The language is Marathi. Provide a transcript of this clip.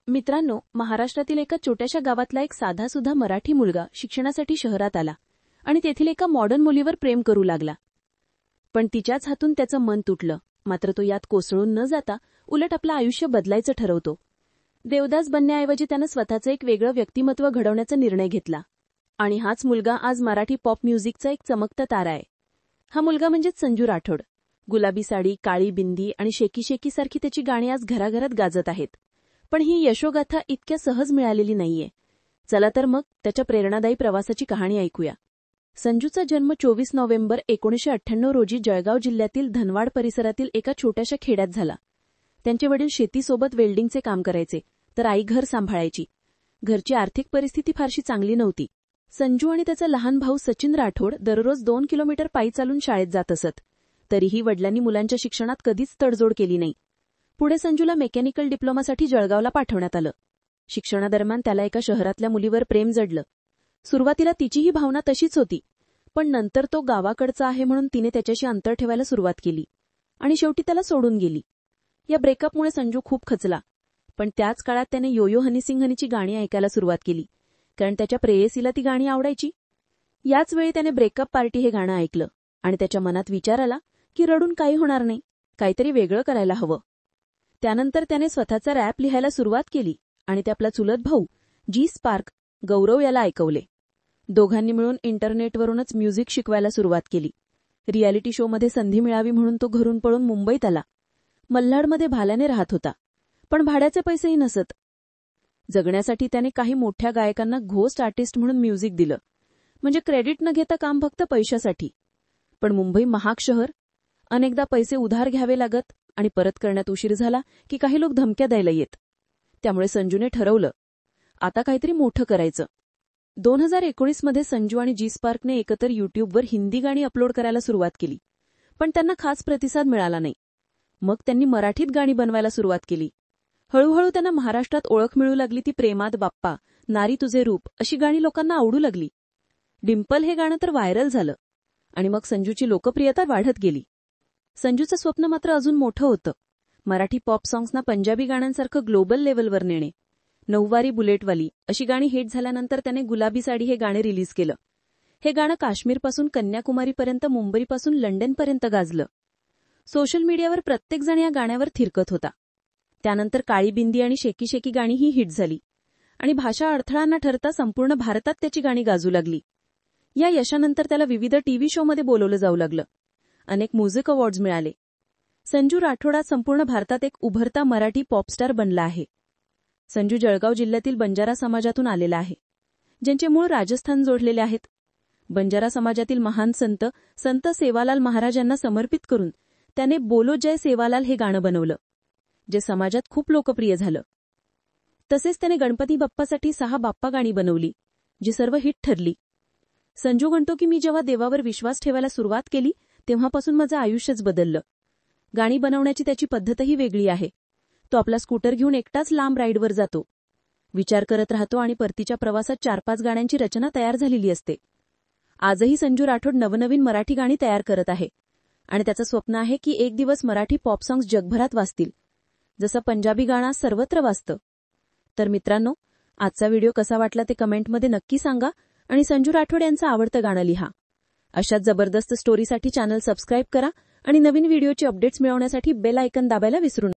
मित्रांनो, महाराष्ट्रातील एका छोट्याशा गावातला एक साधासुधा मराठी मुलगा शिक्षणासाठी शहरात आला आणि तेथील एका मॉडर्न मुलीवर प्रेम करू लागला. पण तिच्याच हातून त्याचं मन तुटलं. मात्र तो यात कोसळून न जाता उलट आपलं आयुष्य बदलायचं ठरवतो. देवदास बनण्याऐवजी त्यानं स्वतःचं एक वेगळं व्यक्तिमत्व घडवण्याचा निर्णय घेतला. आणि हाच मुलगा आज मराठी पॉप म्युझिकचा एक चमकता तारा आहे. हा मुलगा म्हणजेच संजू राठोड. गुलाबी साडी, काळी बिंदी आणि शेकी शेकी सारखी त्याची गाणी आज घराघरात गाजत आहेत. पण ही यशोगाथा इतक्या सहज मिळालेली नाहीये. चला तर मग त्याच्या प्रेरणादायी प्रवासाची कहाणी ऐकूया. संजूचा जन्म 24 नोव्हेंबर 1998 रोजी जळगाव जिल्ह्यातील धनवाड परिसरातील एका छोट्याशा खेड्यात झाला. त्यांचे वडील शेतीसोबत वेल्डिंगचे काम करायचे, तर आई घर सांभाळायची. घरची आर्थिक परिस्थिती फारशी चांगली नव्हती. संजू आणि त्याचा लहान भाऊ सचिन राठोड दररोज 2 किलोमीटर पायी चालून शाळेत जात असत. तरीही वडिलांनी मुलांच्या शिक्षणात कधीच तडजोड केली नाही. पुढे संजूला मेकॅनिकल डिप्लोमासाठी जळगावला पाठवण्यात आलं. शिक्षणादरम्यान त्याला एका शहरातल्या मुलीवर प्रेम जडलं. सुरुवातीला तिचीही भावना तशीच होती, पण नंतर तो गावाकडचा आहे म्हणून तिने त्याच्याशी अंतर ठेवायला सुरुवात केली आणि शेवटी त्याला सोडून गेली. या ब्रेकअपमुळे संजू खूप खचला. पण त्याच काळात त्याने योयो हनी सिंग हनीची गाणी ऐकायला सुरुवात केली, कारण त्याच्या प्रेयसीला ती गाणी आवडायची. याच वेळी त्याने ब्रेकअप पार्टी हे गाणं ऐकलं आणि त्याच्या मनात विचार आला की रडून काही होणार नाही, काहीतरी वेगळं करायला हवं. त्यानंतर त्याने स्वतःचा रॅप लिहायला सुरुवात केली आणि ते आपला चुलत भाऊ जी स्पार्क गौरव याला ऐकवले. दोघांनी मिळून इंटरनेटवरूनच म्युझिक शिकवायला सुरुवात केली. रियालिटी शोमध्ये संधी मिळावी म्हणून तो घरून पळून मुंबईत आला. मल्हारमध्ये भाल्याने राहत होता, पण भाड्याचे पैसेही नसत. जगण्यासाठी त्याने काही मोठ्या गायकांना घोस्ट आर्टिस्ट म्हणून म्युझिक दिलं, म्हणजे क्रेडिट न घेता काम फक्त पैशासाठी. पण मुंबई महाग शहर, अनेकदा पैसे उधार घ्यावे लागत आणि परत करण्यात उशीर झाला की काही लोक धमक्या द्यायला येत. त्यामुळे संजूने ठरवलं, आता काहीतरी मोठं करायचं. 2019 मध्ये संजू आणि जी स्पार्कने एकत्र युट्यूबवर हिंदी गाणी अपलोड करायला सुरुवात केली, पण त्यांना खास प्रतिसाद मिळाला नाही. मग त्यांनी मराठीत गाणी बनवायला सुरुवात केली. हळूहळू त्यांना महाराष्ट्रात ओळख मिळू लागली. ती प्रेमात बाप्पा, नारी तुझे रूप अशी गाणी लोकांना आवडू लागली. डिंपल हे गाणं तर व्हायरल झालं आणि मग संजूची लोकप्रियता वाढत गेली. संजूचं स्वप्न मात्र अजून मोठं होतं. मराठी पॉप सॉंग्सना पंजाबी गाण्यांसारखं ग्लोबल लेव्हलवर नेणे. नऊवारी बुलेटवाली अशी गाणी हिट झाल्यानंतर त्याने गुलाबी साडी हे गाणे रिलीज केलं. हे गाणं काश्मीरपासून कन्याकुमारीपर्यंत, मुंबईपासून लंडनपर्यंत गाजलं. सोशल मीडियावर प्रत्येकजण या गाण्यावर थिरकत होता. त्यानंतर काळी बिंदी आणि शेकी शेकी गाणीही हिट झाली आणि भाषा अडथळा न ठरता संपूर्ण भारतात त्याची गाणी गाजू लागली. या यशानंतर त्याला विविध टीव्ही शोमध्ये बोलवलं जाऊ लागलं. अनेक म्युझिक अवॉर्ड्स मिळाले. संजू राठोड आज संपूर्ण भारतात एक उभरता मराठी पॉपस्टार बनला आहे. संजू जळगाव जिल्ह्यातील बंजारा समाजातून आलेला आहे, ज्यांचे मूळ राजस्थान जोडलेले आहेत. बंजारा समाजातील महान संत सेवालाल महाराज यांना समर्पित करून त्याने बोलो जय सेवालाल हे गाणं बनवलं, जे समाजात खूप लोकप्रिय झालं. तसेच त्याने गणपती बाप्पासाठी 6 बाप्पा गाणी बनवली, जी सर्व हिट ठरली. संजू म्हणतो की मी जेव्हा देवावर विश्वास ठेवायला सुरुवात केली तेव्हापासून माझं आयुष्यच बदललं. गाणी बनवण्याची त्याची पद्धतही वेगळी आहे. तो आपला स्कूटर घेऊन एकटाच लांब राईडवर जातो, विचार करत राहतो आणि परतीच्या प्रवासात 4-5 गाण्यांची रचना तयार झालेली असते. आजही संजू राठोड नवनवीन मराठी गाणी तयार करत आहे आणि त्याचं स्वप्न आहे की एक दिवस मराठी पॉप सॉंग्स जगभरात वाजतील, जसं पंजाबी गाणं सर्वत्र वाजतं. तर मित्रांनो, आजचा व्हिडिओ कसा वाटला ते कमेंटमध्ये नक्की सांगा आणि संजू राठोड यांचं आवडतं गाणं लिहा. अशाच जबरदस्त स्टोरीसाठी चॅनल सबस्क्राईब करा आणि नवीन व्हिडिओची अपडेट्स मिळवण्यासाठी बेल आयकॉन दाबायला विसरू नका.